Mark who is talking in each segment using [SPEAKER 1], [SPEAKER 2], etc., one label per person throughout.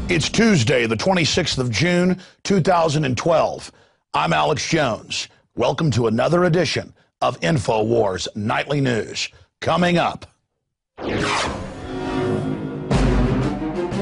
[SPEAKER 1] It's Tuesday, the 26th of June, 2012. I'm Alex Jones. Welcome to another edition of InfoWars Nightly News. Coming up.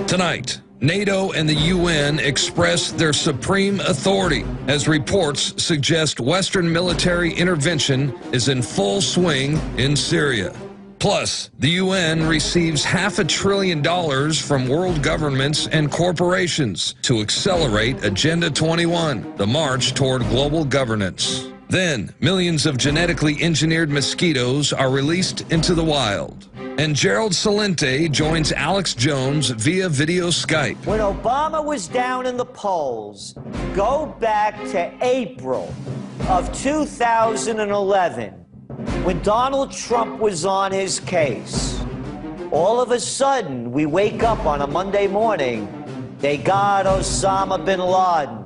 [SPEAKER 2] Tonight, NATO and the UN express their supreme authority as reports suggest Western military intervention is in full swing in Syria. Plus, the UN receives $500 billion from world governments and corporations to accelerate Agenda 21, the march toward global governance. Then, millions of genetically engineered mosquitoes are released into the wild. And Gerald Celente joins Alex Jones via video Skype.
[SPEAKER 3] When Obama was down in the polls, go back to April of 2011, when Donald Trump was on his case. All of a sudden, we wake up on a Monday morning, they got Osama bin Laden.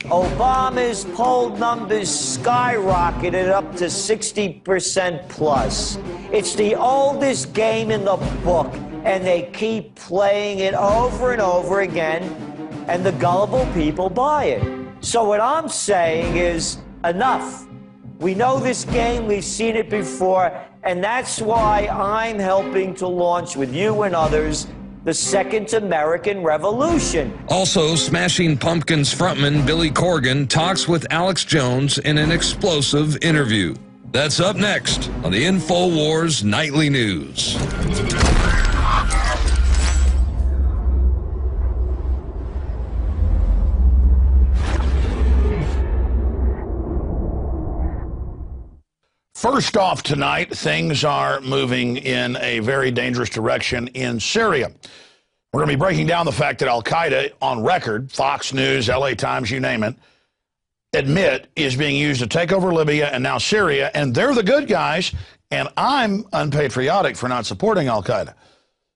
[SPEAKER 3] Obama's poll numbers skyrocketed up to 60% plus. It's the oldest game in the book, and they keep playing it over and over again, and the gullible people buy it. So what I'm saying is, enough. We know this game, we've seen it before, and that's why I'm helping to launch with you and others the Second American Revolution.
[SPEAKER 2] Also, Smashing Pumpkins frontman Billy Corgan talks with Alex Jones in an explosive interview. That's up next on the InfoWars Nightly News.
[SPEAKER 1] First off tonight, things are moving in a very dangerous direction in Syria. We're going to be breaking down the fact that al-Qaeda, on record, Fox News, LA Times, you name it, admit is being used to take over Libya and now Syria, and they're the good guys, and I'm unpatriotic for not supporting al-Qaeda. In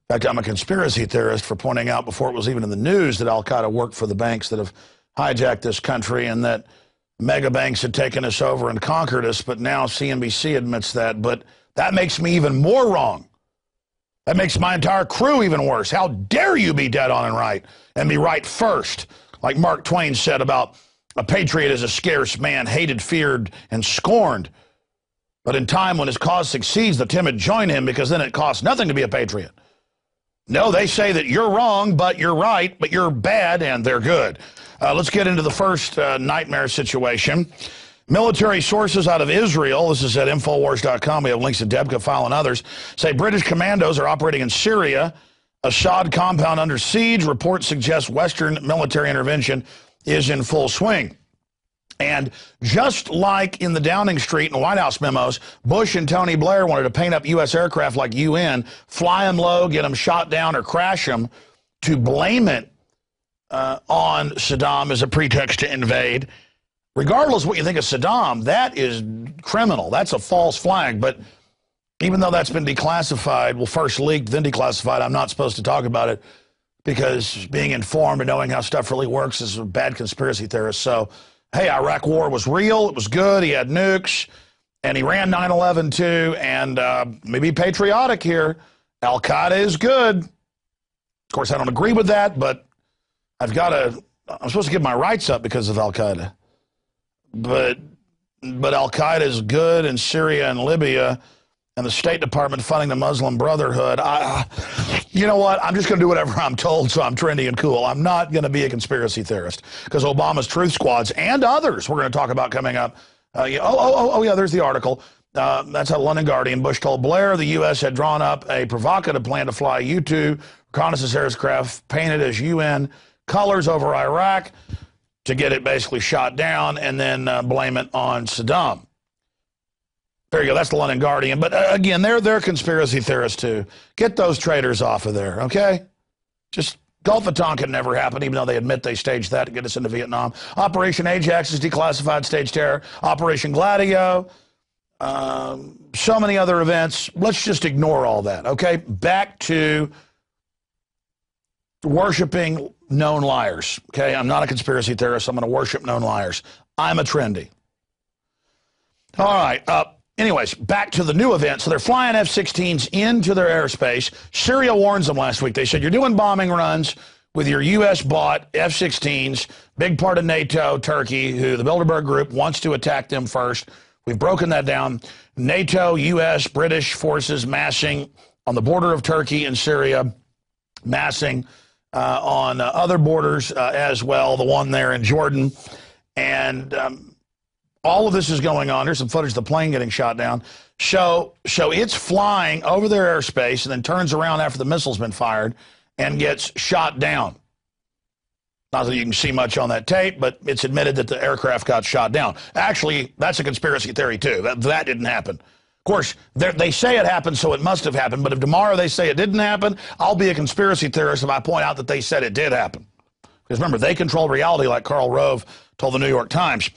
[SPEAKER 1] fact, I'm a conspiracy theorist for pointing out before it was even in the news that al-Qaeda worked for the banks that have hijacked this country and that mega banks had taken us over and conquered us, but now CNBC admits that. But that makes me even more wrong. That makes my entire crew even worse. How dare you be dead on and right and be right first? Like Mark Twain said about a patriot is a scarce man, hated, feared, and scorned. But in time when his cause succeeds, the timid join him because then it costs nothing to be a patriot. No, they say that you're wrong, but you're right, but you're bad, and they're good. Let's get into the first nightmare situation. Military sources out of Israel, this is at Infowars.com, we have links to Debka File and others, say British commandos are operating in Syria, Assad compound under siege. Reports suggest Western military intervention is in full swing. And just like in the Downing Street and White House memos, Bush and Tony Blair wanted to paint up U.S. aircraft like UN, fly them low, get them shot down or crash them, to blame it on Saddam as a pretext to invade. Regardless of what you think of Saddam, that is criminal. That's a false flag. But even though that's been declassified, well, first leaked, then declassified, I'm not supposed to talk about it because being informed and knowing how stuff really works is a bad conspiracy theorist. So, hey, Iraq war was real. It was good. He had nukes. And he ran 9/11 too. And maybe patriotic here. Al-Qaeda is good. Of course, I don't agree with that, but I'm supposed to give my rights up because of al-Qaeda. But al-Qaeda is good in Syria and Libya, and the State Department funding the Muslim Brotherhood. You know what? I'm just going to do whatever I'm told, so I'm trendy and cool. I'm not going to be a conspiracy theorist because Obama's truth squads and others we're going to talk about coming up. Yeah, there's the article. That's how London Guardian. Bush told Blair the U.S. had drawn up a provocative plan to fly U-2 reconnaissance aircraft painted as UN colors over Iraq to get it basically shot down and then blame it on Saddam. There you go. That's the London Guardian. But again, they're conspiracy theorists too. Get those traitors off of there, okay? Just Gulf of Tonkin never happened, even though they admit they staged that to get us into Vietnam. Operation Ajax is declassified stage terror. Operation Gladio. So many other events. Let's just ignore all that, okay? Back to worshiping known liars, okay? I'm not a conspiracy theorist. I'm going to worship known liars. I'm a trendy. All right. Anyways, back to the new event. So they're flying F-16s into their airspace. Syria warns them last week. They said, you're doing bombing runs. with your U.S.-bought F-16s, big part of NATO, Turkey, who the Bilderberg Group wants to attack them first. We've broken that down. NATO, U.S., British forces massing on the border of Turkey and Syria, massing on other borders as well, the one there in Jordan. And all of this is going on. There's some footage of the plane getting shot down. So it's flying over their airspace and then turns around after the missile's been fired and gets shot down. Not that you can see much on that tape, but it's admitted that the aircraft got shot down. Actually, that's a conspiracy theory, too. That didn't happen. Of course, they say it happened, so it must have happened. But if tomorrow they say it didn't happen, I'll be a conspiracy theorist if I point out that they said it did happen. Because remember, they control reality, like Karl Rove told the New York Times.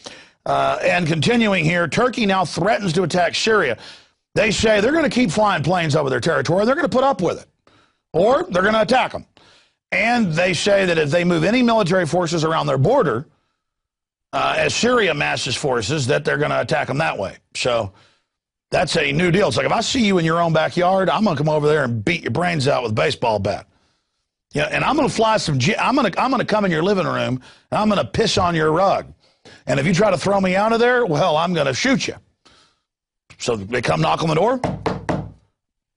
[SPEAKER 1] And continuing here, Turkey now threatens to attack Syria. They say they're going to keep flying planes over their territory. They're going to put up with it. Or they're going to attack them. And they say that if they move any military forces around their border, as Syria masses forces, that they're going to attack them that way. So that's a new deal. It's like, if I see you in your own backyard, I'm going to come over there and beat your brains out with a baseball bat. Yeah, and I'm going to fly some, I'm going to come in your living room, and I'm going to piss on your rug. And if you try to throw me out of there, well, I'm going to shoot you. So they come knock on the door.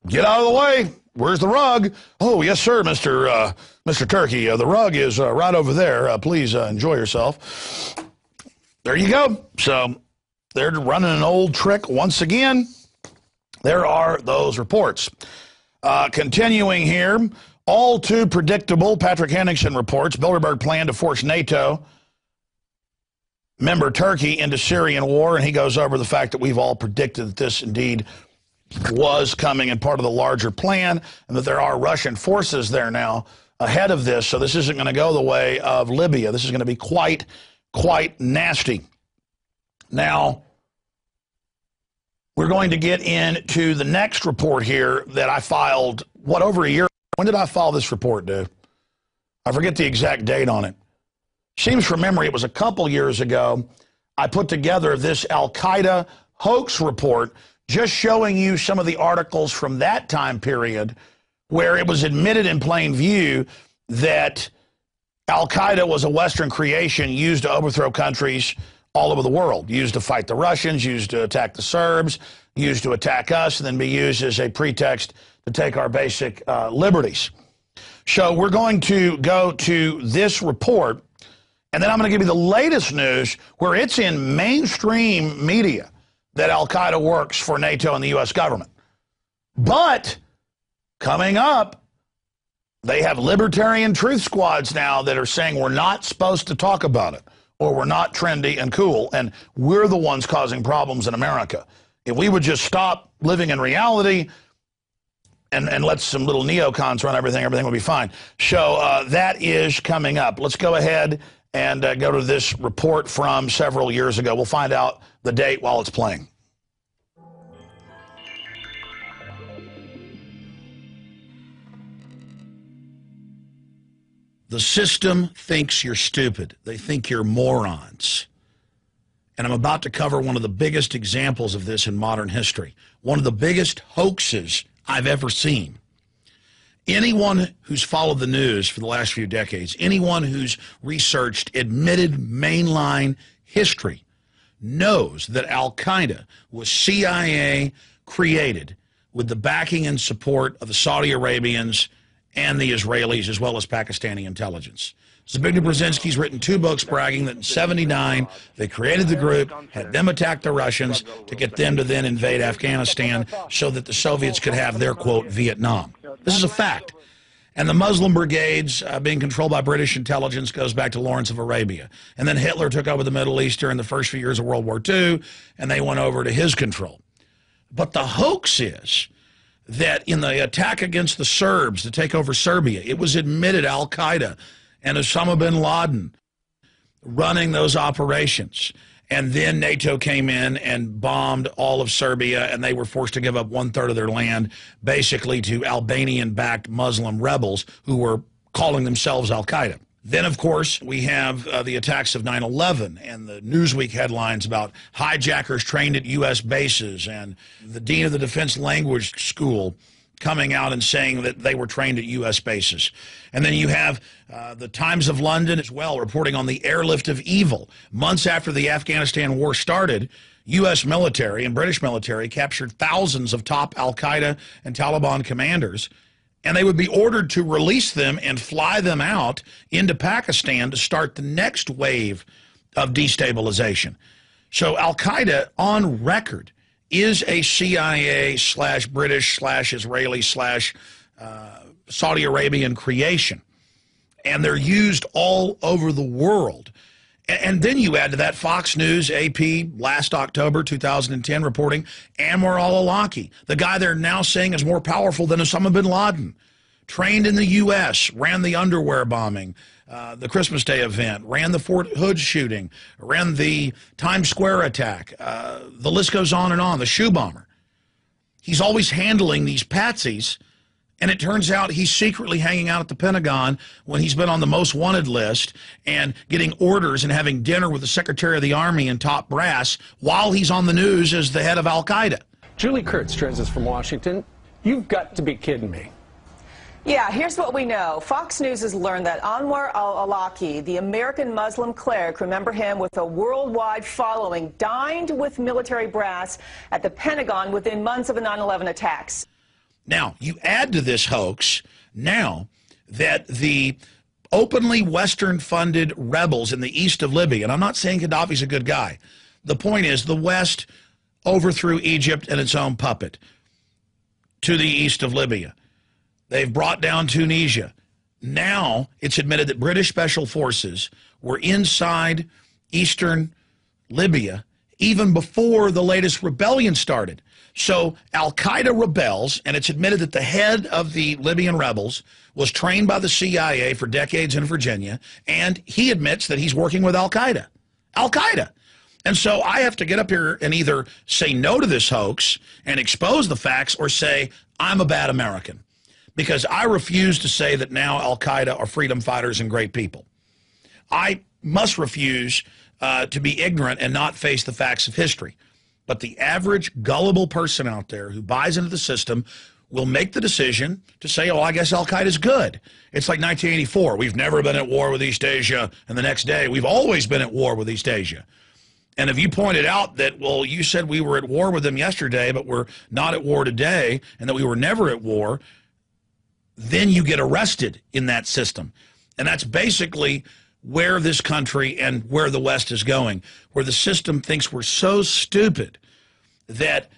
[SPEAKER 1] Get out of the way. Where's the rug? Oh, yes, sir, Mr. Turkey. The rug is right over there. Please enjoy yourself. There you go. So they're running an old trick once again. There are those reports. Continuing here, all too predictable, Patrick Henningsen reports, Bilderberg plan to force NATO member Turkey into Syrian war, and he goes over the fact that we've all predicted that this indeed was coming and part of the larger plan, and that there are Russian forces there now ahead of this, so this isn't going to go the way of Libya. This is going to be quite nasty. Now, we're going to get into the next report here that I filed, over a year? When did I file this report, dude? I forget the exact date on it. Seems from memory, it was a couple years ago. I put together this al-Qaeda hoax report just showing you some of the articles from that time period where it was admitted in plain view that al-Qaeda was a Western creation used to overthrow countries all over the world, used to fight the Russians, used to attack the Serbs, used to attack us, and then be used as a pretext to take our basic liberties. So we're going to go to this report, and then I'm going to give you the latest news where it's in mainstream media that al-Qaeda works for NATO and the U.S. government. But coming up, they have libertarian truth squads now that are saying we're not supposed to talk about it, or we're not trendy and cool, and we're the ones causing problems in America. If we would just stop living in reality and let some little neocons run everything would be fine. So that is coming up. Let's go ahead and go to this report from several years ago. We'll find out the date while it's playing. The system thinks you're stupid. They think you're morons. And I'm about to cover one of the biggest examples of this in modern history. One of the biggest hoaxes I've ever seen. Anyone who's followed the news for the last few decades, anyone who's researched admitted mainline history, knows that al-Qaeda was CIA created with the backing and support of the Saudi Arabians and the Israelis, as well as Pakistani intelligence. Zbigniew Brzezinski's written 2 books bragging that in '79 they created the group, had them attack the Russians to get them to then invade Afghanistan so that the Soviets could have their, quote, Vietnam. This is a fact. And the Muslim brigades being controlled by British intelligence goes back to Lawrence of Arabia. And then Hitler took over the Middle East during the first few years of World War II, and they went over to his control. But the hoax is that in the attack against the Serbs to take over Serbia, it was admitted al-Qaeda and Osama bin Laden running those operations. And then NATO came in and bombed all of Serbia, and they were forced to give up 1/3 of their land, basically to Albanian-backed Muslim rebels who were calling themselves al-Qaeda. Then, of course, we have the attacks of 9/11 and the Newsweek headlines about hijackers trained at U.S. bases, and the dean of the Defense Language School coming out and saying that they were trained at U.S. bases. And then you have the Times of London as well reporting on the airlift of evil. Months after the Afghanistan war started, U.S. military and British military captured thousands of top al-Qaeda and Taliban commanders, and they would be ordered to release them and fly them out into Pakistan to start the next wave of destabilization. So al-Qaeda, on record, is a CIA/British/Israeli/Saudi Arabian creation. And they're used all over the world. And then you add to that Fox News, AP, last October 2010, reporting Anwar al-Awlaki, the guy they're now saying is more powerful than Osama bin Laden, trained in the U.S., ran the underwear bombing, the Christmas Day event, ran the Fort Hood shooting, ran the Times Square attack. The list goes on, the shoe bomber. He's always handling these patsies, and it turns out he's secretly hanging out at the Pentagon when he's been on the most wanted list and getting orders and having dinner with the Secretary of the Army and top brass while he's on the news as the head of al-Qaeda.
[SPEAKER 4] Julie Kurtz joins us from Washington. You've got to be kidding me.
[SPEAKER 5] Yeah, here's what we know. Fox News has learned that Anwar al-Awlaki, the American Muslim cleric, remember him with a worldwide following, dined with military brass at the Pentagon within months of the 9/11 attacks.
[SPEAKER 1] Now, you add to this hoax now that the openly Western-funded rebels in the east of Libya, and I'm not saying Gaddafi's a good guy. The point is the West overthrew Egypt and its own puppet to the east of Libya. They've brought down Tunisia. Now it's admitted that British special forces were inside eastern Libya even before the latest rebellion started. So al-Qaeda rebels, and it's admitted that the head of the Libyan rebels was trained by the CIA for decades in Virginia, and he admits that he's working with al-Qaeda. Al-Qaeda. And so I have to get up here and either say no to this hoax and expose the facts or say I'm a bad American. Because I refuse to say that now al-Qaeda are freedom fighters and great people. I must refuse to be ignorant and not face the facts of history. But the average gullible person out there who buys into the system will make the decision to say, oh, I guess al-Qaeda's good. It's like 1984. We've never been at war with East Asia. And the next day, we've always been at war with East Asia. And if you pointed out that, well, you said we were at war with them yesterday, but we're not at war today, and that we were never at war, then you get arrested in that system. And that's basically where this country and where the West is going, where the system thinks we're so stupid that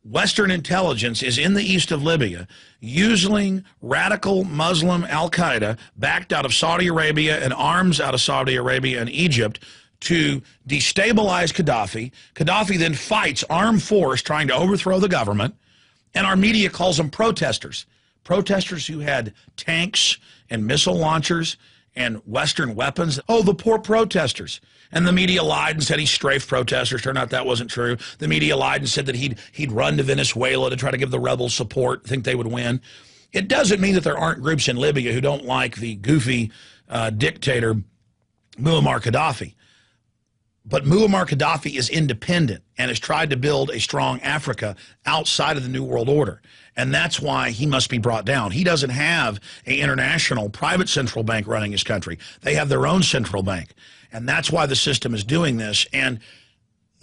[SPEAKER 1] Western intelligence is in the east of Libya using radical Muslim al-Qaeda backed out of Saudi Arabia and arms out of Saudi Arabia and Egypt to destabilize Gaddafi. Gaddafi then fights armed force trying to overthrow the government, and our media calls them protesters. Protesters who had tanks and missile launchers and Western weapons. Oh, the poor protesters. And the media lied and said he strafed protesters. Turned out that wasn't true. The media lied and said that he'd run to Venezuela to try to give the rebels support, think they would win. It doesn't mean that there aren't groups in Libya who don't like the goofy dictator Muammar Gaddafi. But Muammar Gaddafi is independent and has tried to build a strong Africa outside of the New World Order. And that's why he must be brought down. He doesn't have an international private central bank running his country. They have their own central bank. And that's why the system is doing this. And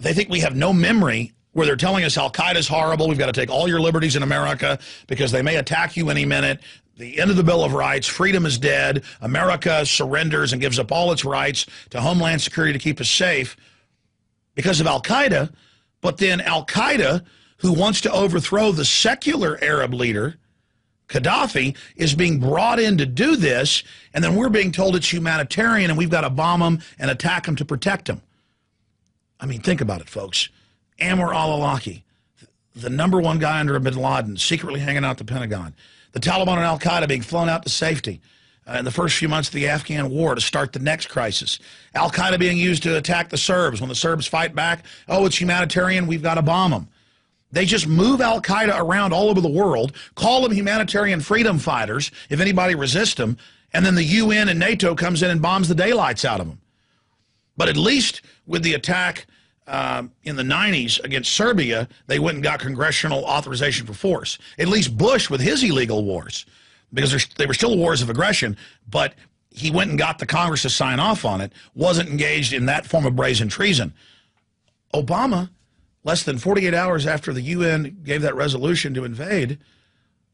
[SPEAKER 1] they think we have no memory where they're telling us al-Qaeda's horrible. We've got to take all your liberties in America because they may attack you any minute. The end of the Bill of Rights, freedom is dead. America surrenders and gives up all its rights to Homeland Security to keep us safe because of al-Qaeda. But then al-Qaeda, who wants to overthrow the secular Arab leader, Gaddafi, is being brought in to do this, and then we're being told it's humanitarian and we've got to bomb them and attack them to protect them. I mean, think about it, folks. Anwar al-Awlaki, the #1 guy under bin Laden, secretly hanging out at the Pentagon. The Taliban and al-Qaeda being flown out to safety in the first few months of the Afghan war to start the next crisis. Al-Qaeda being used to attack the Serbs. When the Serbs fight back, oh, it's humanitarian, we've got to bomb them. They just move al-Qaeda around all over the world, call them humanitarian freedom fighters if anybody resists them, and then the UN and NATO comes in and bombs the daylights out of them. But at least with the attack in the 90s against Serbia, they went and got congressional authorization for force. At least Bush with his illegal wars, because they were still wars of aggression, but he went and got the Congress to sign off on it, wasn't engaged in that form of brazen treason. Obama, less than 48 hours after the UN gave that resolution to invade,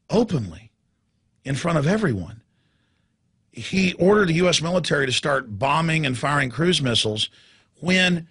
[SPEAKER 1] openly, in front of everyone, he ordered the U.S. military to start bombing and firing cruise missiles when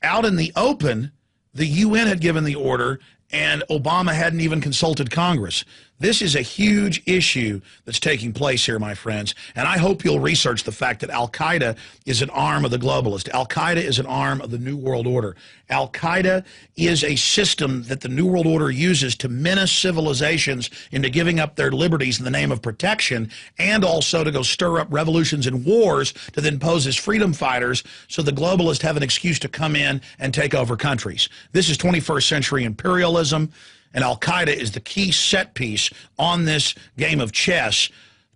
[SPEAKER 1] out in the open, the UN had given the order and Obama hadn't even consulted Congress. This is a huge issue that's taking place here, my friends, and I hope you'll research the fact that al-Qaeda is an arm of the globalist. Al-Qaeda is an arm of the New World Order. Al-Qaeda is a system that the New World Order uses to menace civilizations into giving up their liberties in the name of protection, and also to go stir up revolutions and wars to then pose as freedom fighters so the globalists have an excuse to come in and take over countries. This is 21st century imperialism. And al-Qaeda is the key set piece on this game of chess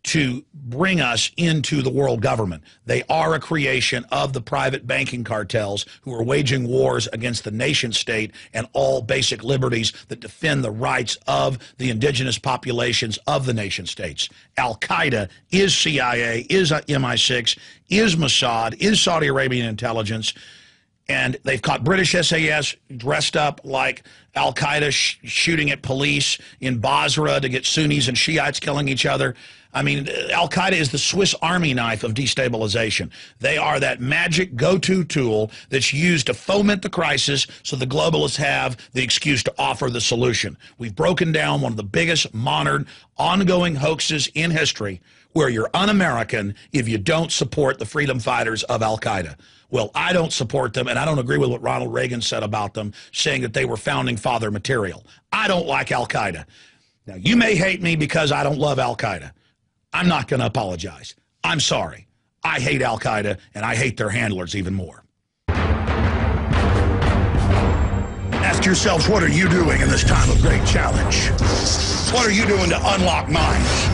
[SPEAKER 1] to bring us into the world government. They are a creation of the private banking cartels who are waging wars against the nation state and all basic liberties that defend the rights of the indigenous populations of the nation states. Al-Qaeda is CIA, is MI6, is Mossad, is Saudi Arabian intelligence. And they've caught British SAS dressed up like al-Qaeda shooting at police in Basra to get Sunnis and Shiites killing each other. I mean, al-Qaeda is the Swiss Army knife of destabilization. They are that magic go-to tool that's used to foment the crisis so the globalists have the excuse to offer the solution. We've broken down one of the biggest modern ongoing hoaxes in history, where you're un-American if you don't support the freedom fighters of al-Qaeda. Well, I don't support them, and I don't agree with what Ronald Reagan said about them, saying that they were founding father material. I don't like al-Qaeda. Now, you may hate me because I don't love al-Qaeda. I'm not going to apologize. I'm sorry. I hate al-Qaeda, and I hate their handlers even more. Ask yourselves, what are you doing in this time of great challenge? What are you doing to unlock minds?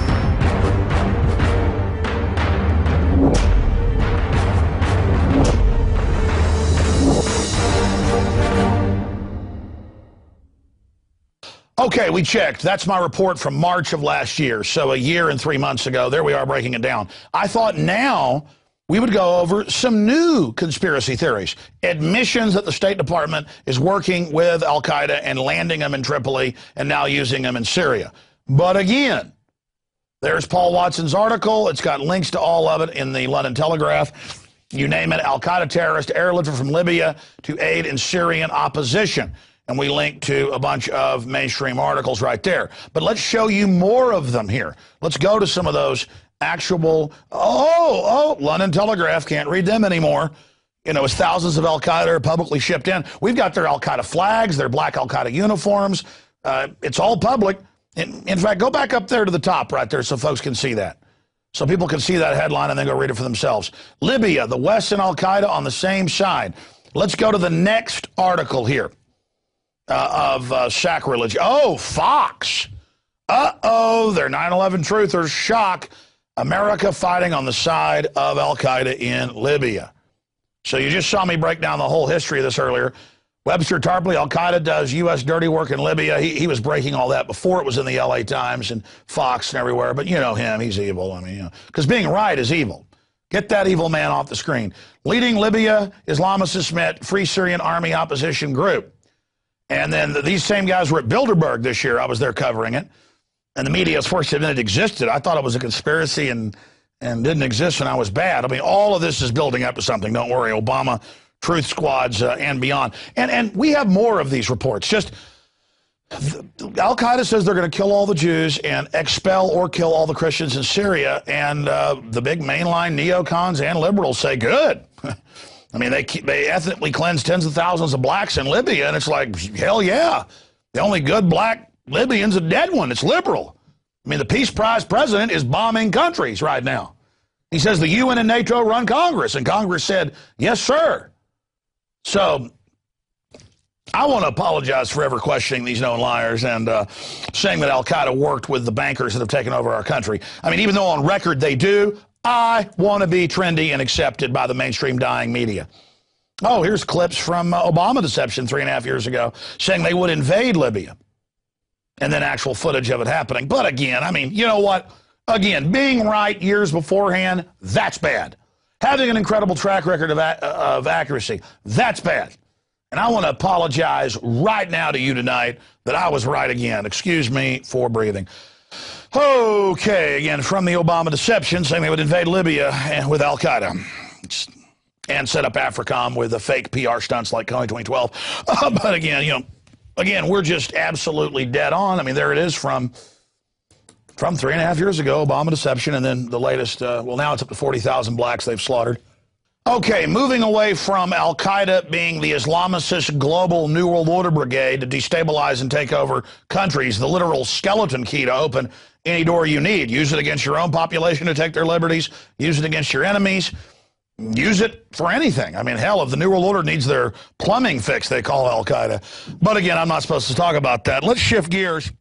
[SPEAKER 1] Okay, we checked. That's my report from March of last year, so a year and 3 months ago. There we are breaking it down. I thought now we would go over some new conspiracy theories, admissions that the State Department is working with al-Qaeda and landing them in Tripoli and now using them in Syria. But again, there's Paul Watson's article. It's got links to all of it in the London Telegraph. You name it, al-Qaeda terrorist airlifted from Libya to aid in Syrian opposition. And we link to a bunch of mainstream articles right there. But let's show you more of them here. Let's go to some of those actual, London Telegraph, can't read them anymore. You know, as thousands of al-Qaeda are publicly shipped in. We've got their al-Qaeda flags, their black al-Qaeda uniforms. It's all public. In fact, go back up there to the top right there so folks can see that. So people can see that headline and then go read it for themselves. Libya, the West and al-Qaeda on the same side. Let's go to the next article here. Of sacrilege. Oh, Fox. They're 9/11 truthers. Shock. America fighting on the side of al-Qaeda in Libya. So you just saw me break down the whole history of this earlier. Webster Tarpley, al-Qaeda does U.S. dirty work in Libya. He was breaking all that before it was in the L.A. Times and Fox and everywhere. But you know him. He's evil. I mean, you know, because being right is evil. Get that evil man off the screen. Leading Libya, Islamists met Free Syrian Army opposition group. And then these same guys were at Bilderberg this year. I was there covering it. And the media, of course, admitted it existed. I thought it was a conspiracy and didn't exist, and I was bad. I mean, all of this is building up to something. Don't worry, Obama, truth squads, and beyond. And we have more of these reports. Just al-Qaeda says they're going to kill all the Jews and expel or kill all the Christians in Syria. And the big mainline neocons and liberals say, good. I mean, they ethnically cleanse tens of thousands of blacks in Libya, and it's like, hell yeah. The only good black Libyan's a dead one. It's liberal. I mean, the Peace Prize president is bombing countries right now. He says the UN and NATO run Congress, and Congress said, yes, sir. So I want to apologize for ever questioning these known liars and saying that al-Qaeda worked with the bankers that have taken over our country. I mean, even though on record they do, I want to be trendy and accepted by the mainstream dying media. Oh, here's clips from Obama deception 3.5 years ago saying they would invade Libya. And then actual footage of it happening. But again, I mean, you know what? Again, being right years beforehand, that's bad. Having an incredible track record of accuracy, that's bad. And I want to apologize right now to you tonight that I was right again. Excuse me for breathing. Okay, again, from the Obama deception, saying they would invade Libya with al-Qaeda and set up AFRICOM with the fake PR stunts like Coney 2012. But again, you know, again, we're just absolutely dead on. I mean, there it is from 3.5 years ago, Obama deception, and then the latest, well, now it's up to 40,000 blacks they've slaughtered. Okay, moving away from al-Qaeda being the Islamicist global New World Order brigade to destabilize and take over countries, the literal skeleton key to open any door you need. Use it against your own population to take their liberties. Use it against your enemies. Use it for anything. I mean, hell, if the New World Order needs their plumbing fixed, they call al-Qaeda. But again, I'm not supposed to talk about that. Let's shift gears